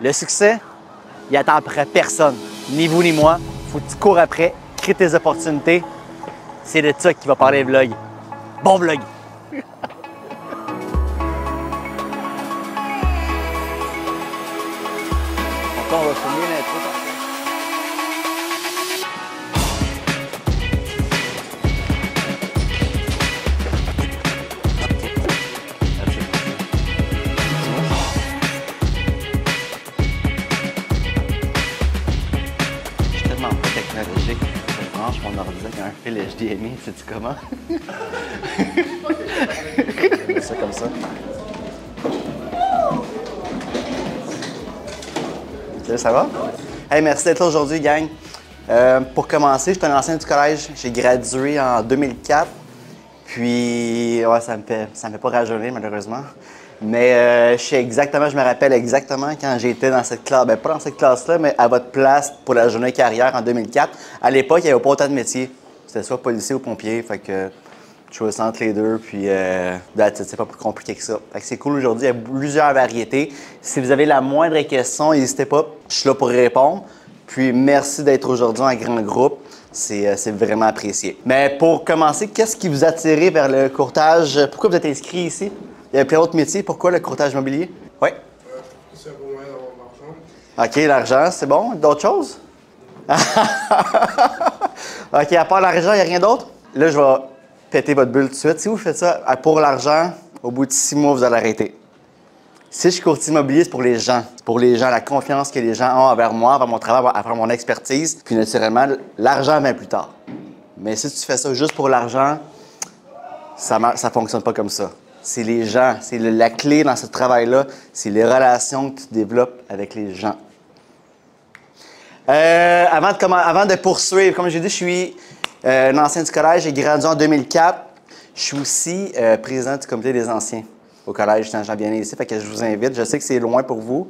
Le succès, il attend après personne, ni vous ni moi. Faut que tu cours après, crée tes opportunités. C'est de ça qu'il va parler le vlog. Bon vlog! On va filmer l'intro. Je suis tellement pas technologique. Je branche mon ordi avec un fil HDMI, sais-tu comment? Je mets ça comme ça. Salut, ça va? Hey, merci d'être là aujourd'hui, gang. Pour commencer, je suis un ancien du collège. J'ai gradué en 2004. Puis, ouais, ça me fait pas rajeunir, malheureusement. Mais je me rappelle exactement quand j'étais dans cette classe, ben pas dans cette classe-là, mais à votre place pour la journée carrière en 2004. À l'époque, il n'y avait pas autant de métiers. C'était soit policier ou pompier, fait que je choisissais entre les deux, puis c'est pas plus compliqué que ça. Fait que c'est cool aujourd'hui, il y a plusieurs variétés. Si vous avez la moindre question, n'hésitez pas, je suis là pour répondre. Puis merci d'être aujourd'hui en grand groupe, c'est vraiment apprécié. Mais pour commencer, qu'est-ce qui vous a attiré vers le courtage? Pourquoi vous êtes inscrit ici? Il y a plein d'autres métiers, pourquoi le courtage immobilier? Oui? C'est un bon moyen d'avoir de l'argent. OK, l'argent, c'est bon. D'autres choses? OK, à part l'argent, il n'y a rien d'autre? Là, je vais péter votre bulle tout de suite. Si vous faites ça pour l'argent, au bout de 6 mois, vous allez arrêter. Si je suis courtier immobilier, c'est pour les gens. C'est pour les gens, la confiance que les gens ont envers moi, envers mon travail, envers mon expertise. Puis naturellement, l'argent vient plus tard. Mais si tu fais ça juste pour l'argent, ça ne fonctionne pas comme ça. C'est les gens. C'est la clé dans ce travail-là. C'est les relations que tu développes avec les gens. Avant de poursuivre, comme j'ai dit, je suis un ancien du collège. J'ai gradué en 2004. Je suis aussi président du comité des anciens au collège Saint-Jean-Bien ici. Fait que je vous invite. Je sais que c'est loin pour vous,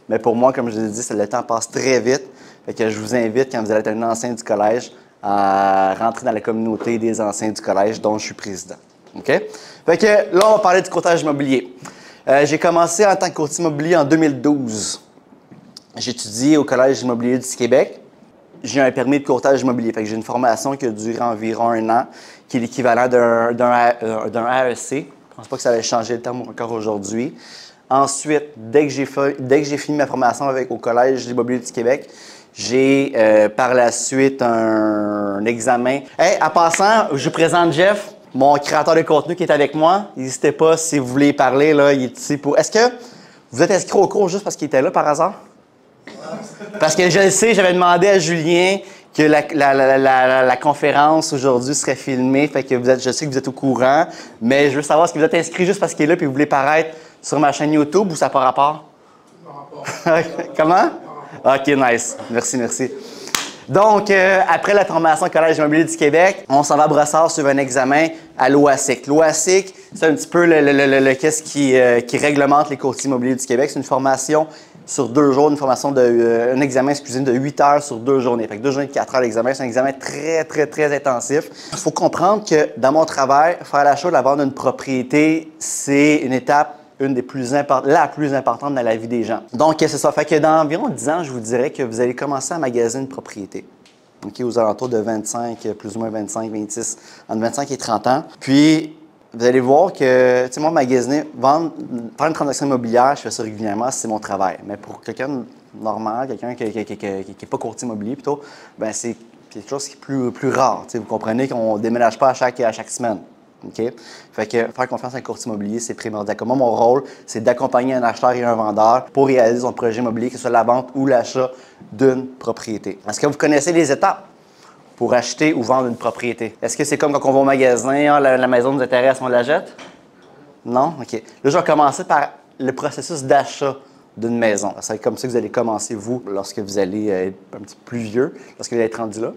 mais pour moi, comme je l'ai dit, le temps passe très vite. Fait que je vous invite, quand vous allez être un ancien du collège, à rentrer dans la communauté des anciens du collège dont je suis président. OK? Fait que là, on va parler du courtage immobilier. J'ai commencé en tant que courtier immobilier en 2012. J'étudie au Collège immobilier du Québec. J'ai un permis de courtage immobilier. Fait que j'ai une formation qui a duré environ 1 an, qui est l'équivalent d'un AEC. Je ne pense pas que ça va changer le terme encore aujourd'hui. Ensuite, dès que j'ai fini ma formation au Collège immobilier du Québec, j'ai par la suite un examen. Hey, en passant, je vous présente Jeff, mon créateur de contenu qui est avec moi. N'hésitez pas si vous voulez parler, là, il est ici pour. Est-ce que vous êtes inscrit au cours juste parce qu'il était là par hasard? Parce que je le sais, j'avais demandé à Julien que la conférence aujourd'hui serait filmée. Fait que je sais que vous êtes au courant, mais je veux savoir, est-ce que vous êtes inscrit juste parce qu'il est là et vous voulez paraître sur ma chaîne YouTube ou ça n'a pas rapport? Par rapport. Comment? OK, nice. Merci. Donc, après la formation au Collège immobilier du Québec, on s'en va à Brossard sur un examen à l'OASIC. L'OASIC, c'est un petit peu qu'est-ce qui réglemente les courtiers immobiliers du Québec. C'est une formation sur 2 jours, un examen, de 8 heures sur 2 journées. Fait que 2 journées de 4 heures d'examen, c'est un examen très intensif. Il faut comprendre que dans mon travail, faire l'achat ou la vente d'une propriété, c'est une étape la plus importante dans la vie des gens. Donc, c'est ça. Fait que dans environ 10 ans, je vous dirais que vous allez commencer à magasiner une propriété. OK, aux alentours de 25, plus ou moins 25, 26, entre 25 et 30 ans. Puis, vous allez voir que, tu sais, moi, magasiner, faire une transaction immobilière, je fais ça régulièrement, c'est mon travail. Mais pour quelqu'un de normal, quelqu'un qui n'est pas courtier immobilier plutôt, ben c'est quelque chose qui est plus rare. Tu sais, vous comprenez qu'on ne déménage pas à chaque semaine. OK? Fait que faire confiance à un courtier immobilier, c'est primordial. Comme moi, mon rôle, c'est d'accompagner un acheteur et un vendeur pour réaliser son projet immobilier, que ce soit la vente ou l'achat d'une propriété. Est-ce que vous connaissez les étapes pour acheter ou vendre une propriété? Est-ce que c'est comme quand on va au magasin, la maison nous intéresse, on la jette? Non? OK. Là, je vais commencer par le processus d'achat d'une maison. C'est comme ça que vous allez commencer, vous, lorsque vous allez être un petit peu plus vieux, lorsque vous allez être rendu là.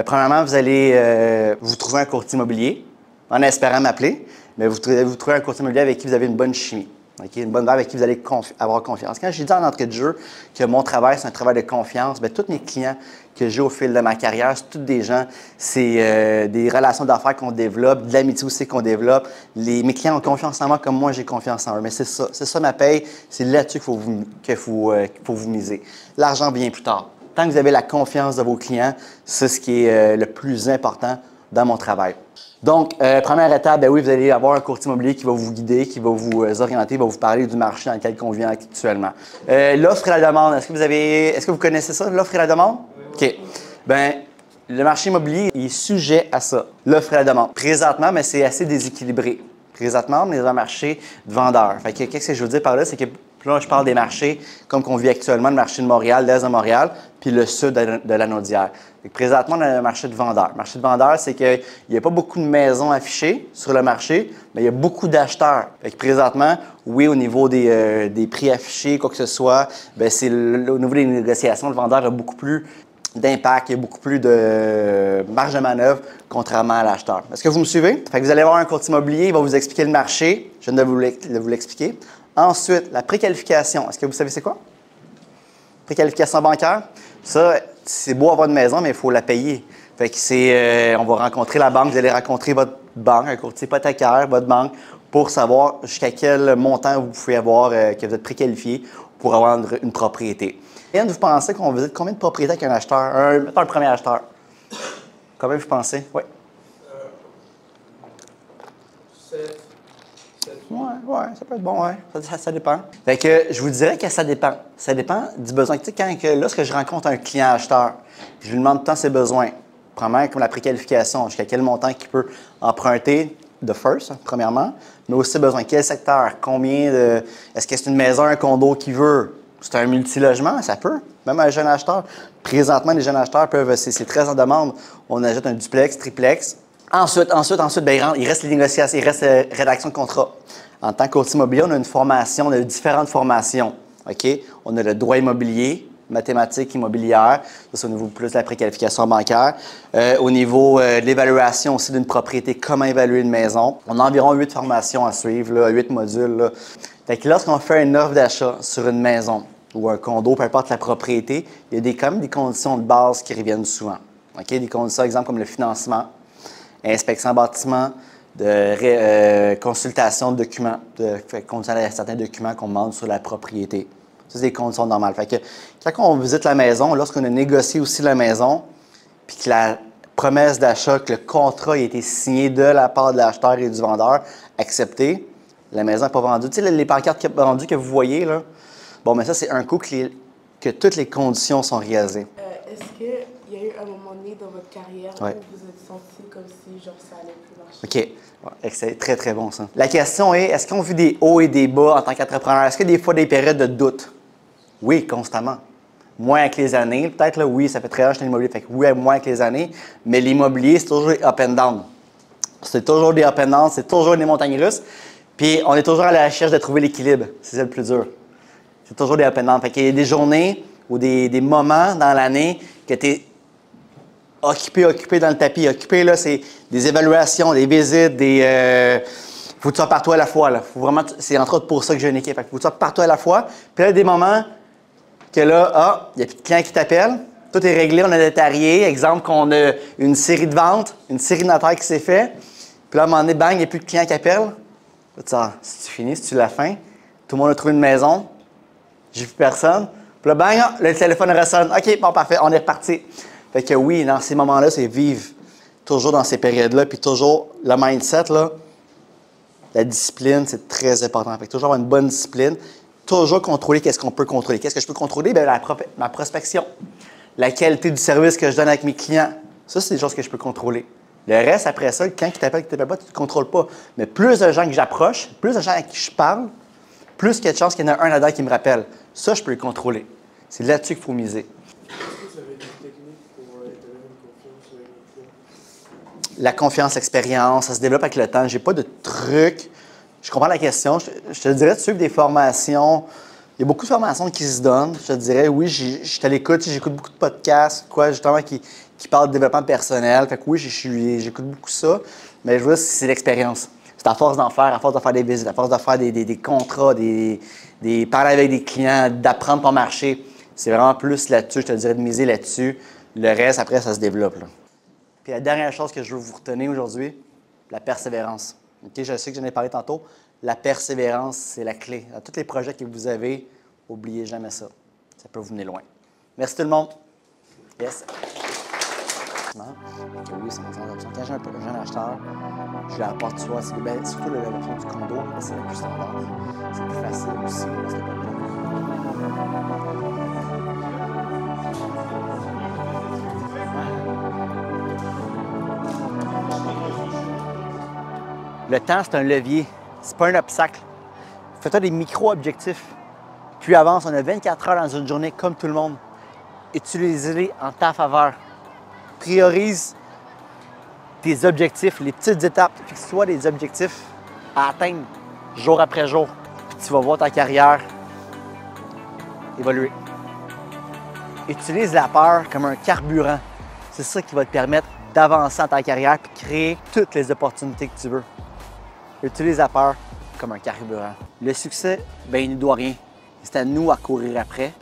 Premièrement, vous allez vous trouver un courtier immobilier, en espérant m'appeler, mais vous trouvez un courtier immobilier avec qui vous avez une bonne chimie. Okay? Une bonne vibe avec qui vous allez avoir confiance. Quand j'ai dit en entrée de jeu que mon travail, c'est un travail de confiance, bien, tous mes clients que j'ai au fil de ma carrière, c'est tous des gens, c'est des relations d'affaires qu'on développe, de l'amitié aussi qu'on développe. Mes clients ont confiance en moi comme moi, j'ai confiance en eux. Mais c'est ça ma paye, c'est là-dessus qu'il faut vous miser. L'argent vient plus tard. Tant que vous avez la confiance de vos clients, c'est ce qui est le plus important dans mon travail. Donc, première étape, bien oui, vous allez avoir un courtier immobilier qui va vous guider, qui va vous orienter, va vous parler du marché dans lequel on vit actuellement. L'offre et la demande, est-ce que vous connaissez ça, l'offre et la demande? OK. Bien, le marché immobilier il est sujet à ça, l'offre et la demande. Présentement, mais c'est assez déséquilibré. Présentement, on est dans un marché de vendeurs. Fait que, qu'est-ce que je veux dire par là? C'est que là, je parle des marchés comme qu'on vit actuellement, le marché de Montréal, l'Est de Montréal, puis le sud de la Naudière. Présentement, on a un marché de vendeurs. Le marché de vendeurs, c'est qu'il n'y a pas beaucoup de maisons affichées sur le marché, mais il y a beaucoup d'acheteurs. Présentement, oui, au niveau des prix affichés, quoi que ce soit, bien, c'est au niveau des négociations, le vendeur a beaucoup plus d'impact, il y a beaucoup plus de marge de manœuvre contrairement à l'acheteur. Est-ce que vous me suivez? Fait que vous allez avoir un courtier immobilier, il va vous expliquer le marché. Je viens de vous l'expliquer. Ensuite, la préqualification. Est-ce que vous savez c'est quoi? Préqualification bancaire. Ça, c'est beau avoir une maison, mais il faut la payer. Fait que on va rencontrer la banque, vous allez rencontrer votre banque, un courtier hypothécaire, votre banque, pour savoir jusqu'à quel montant vous pouvez avoir, que vous êtes préqualifié pour avoir une propriété. Et vous pensez qu'on visite combien de propriétés avec un acheteur? Mettons le premier acheteur. Combien vous pensez? Oui. 7. Oui, ça peut être bon, oui. Ça dépend. Fait que je vous dirais que ça dépend. Ça dépend du besoin. Tu sais, lorsque je rencontre un client acheteur, je lui demande tant ses besoins. Premièrement, comme la préqualification, jusqu'à quel montant il peut emprunter de first, premièrement, mais aussi besoin. Quel secteur? Est-ce que c'est une maison, un condo qu'il veut? C'est un multilogement, ça peut. Même un jeune acheteur. Présentement, les jeunes acheteurs peuvent, c'est très en demande. On achète un duplex, triplex. Ensuite, bien, il reste les négociations, il reste rédaction de contrat. En tant que courtier immobilier, on a une formation, on a différentes formations. OK? On a le droit immobilier, mathématiques immobilières, ça c'est au niveau plus de la préqualification bancaire. Au niveau de l'évaluation aussi d'une propriété, comment évaluer une maison. On a environ 8 formations à suivre, là, 8 modules. Là. Fait que lorsqu'on fait une offre d'achat sur une maison ou un condo, peu importe la propriété, il y a quand même des conditions de base qui reviennent souvent. OK? Des conditions, exemple, comme le financement, inspection bâtiment, consultation de documents, certains documents qu'on demande sur la propriété. Ça, c'est des conditions normales. Fait que quand on visite la maison, lorsqu'on a négocié aussi la maison, puis que la promesse d'achat, que le contrat a été signé de la part de l'acheteur et du vendeur, accepté, la maison n'est pas vendue. Tu sais, les pancartes vendues que vous voyez, là, bon, mais ça, c'est un coup que toutes les conditions sont réalisées. Est-ce qu'il y a eu un moment donné dans votre carrière où vous êtes senti comme si genre, ça allait plus marcher? OK. Ouais, c'est très, très bon, ça. La question est-ce qu'on vit des hauts et des bas en tant qu'entrepreneur? Est-ce qu'il y a des fois des périodes de doute? Oui, constamment. Moins avec les années. Peut-être, là, oui, ça fait très longtemps que je suis dans l'immobilier. Fait que oui, moins avec les années. Mais l'immobilier, c'est toujours des up and down. C'est toujours des up and down, c'est toujours des montagnes russes. Puis, on est toujours à la recherche de trouver l'équilibre. C'est ça le plus dur. C'est toujours des up and down. Fait qu'il y a des journées ou des moments dans l'année que tu es occupé dans le tapis. Occupé, là, c'est des évaluations, des visites, faut que tu sois partout à la fois. Là. Faut vraiment, c'est entre autres pour ça que j'ai une équipe. Fait que faut que tu sois partout à la fois. Puis là, il y a des moments que là, il n'y a plus de clients qui t'appellent. Tout est réglé, on a des tariés. Exemple, qu'on a une série de ventes, une série de notaires qui s'est fait. Puis là, à un moment donné, bang, il n'y a plus de clients qui appellent. Là, si tu finis, si tu l'as fin, tout le monde a trouvé une maison. J'ai plus personne. Puis là, bang, le téléphone ressonne. OK, bon, parfait, on est reparti. Fait que oui, dans ces moments-là, c'est vivre toujours dans ces périodes-là. Puis toujours, le mindset, là, la discipline, c'est très important. Fait que toujours avoir une bonne discipline. Toujours contrôler qu'est-ce qu'on peut contrôler. Qu'est-ce que je peux contrôler? Bien, ma prospection. La qualité du service que je donne avec mes clients. Ça, c'est des choses que je peux contrôler. Le reste, après ça, le client qui t'appelle, pas, tu ne contrôles pas. Mais plus de gens que j'approche, plus de gens à qui je parle, plus il y a de chances qu'il y en a un là-dedans qui me rappelle. Ça, je peux le contrôler. C'est là-dessus qu'il faut miser. Est-ce que vous avez des techniques pour établir une confiance avec les clients? La confiance, l'expérience, ça se développe avec le temps. J'ai pas de trucs. Je comprends la question. Je te dirais de suivre des formations. Il y a beaucoup de formations qui se donnent. Je te dirais, oui, je suis à l'écoute. J'écoute beaucoup de podcasts, justement, qui parlent de développement personnel. Fait que oui, j'écoute beaucoup ça. Mais je vois si c'est l'expérience. C'est C'est à force d'en faire, à force de faire des visites, à force de faire des contrats, parler avec des clients, d'apprendre ton marché. C'est vraiment plus là-dessus, je te dirais de miser là-dessus. Le reste, après, ça se développe. Là. Puis la dernière chose que je veux vous retenir aujourd'hui, la persévérance. Okay, je sais que j'en ai parlé tantôt. La persévérance, c'est la clé. Dans tous les projets que vous avez, n'oubliez jamais ça. Ça peut vous mener loin. Merci tout le monde. Yes. Oui, c'est mon genre d'option. Quand j'ai un jeune acheteur, je lui apporte soit, surtout l'option du condo, c'est la plus standard. C'est plus facile aussi. Le temps, c'est un levier. C'est pas un obstacle. Fais-toi des micro-objectifs. Puis avance, on a 24 heures dans une journée comme tout le monde. Utilise-les en ta faveur. Priorise tes objectifs, les petites étapes. Fixe-toi des objectifs à atteindre jour après jour. Puis tu vas voir ta carrière évoluer. Utilise la peur comme un carburant. C'est ça qui va te permettre d'avancer dans ta carrière et créer toutes les opportunités que tu veux. Utilise la peur comme un carburant. Le succès, ben, il ne nous doit rien. C'est à nous à courir après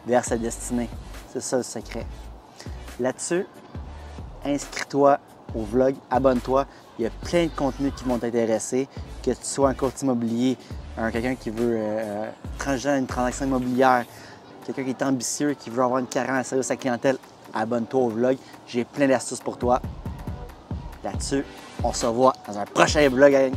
vers sa destinée. C'est ça le secret. Là-dessus, inscris-toi au vlog, abonne-toi. Il y a plein de contenus qui vont t'intéresser. Que tu sois un courtier immobilier, quelqu'un qui veut une transaction immobilière, quelqu'un qui est ambitieux, qui veut avoir une carrière en service à la clientèle, abonne-toi au vlog. J'ai plein d'astuces pour toi. Là-dessus, on se revoit dans un prochain vlog.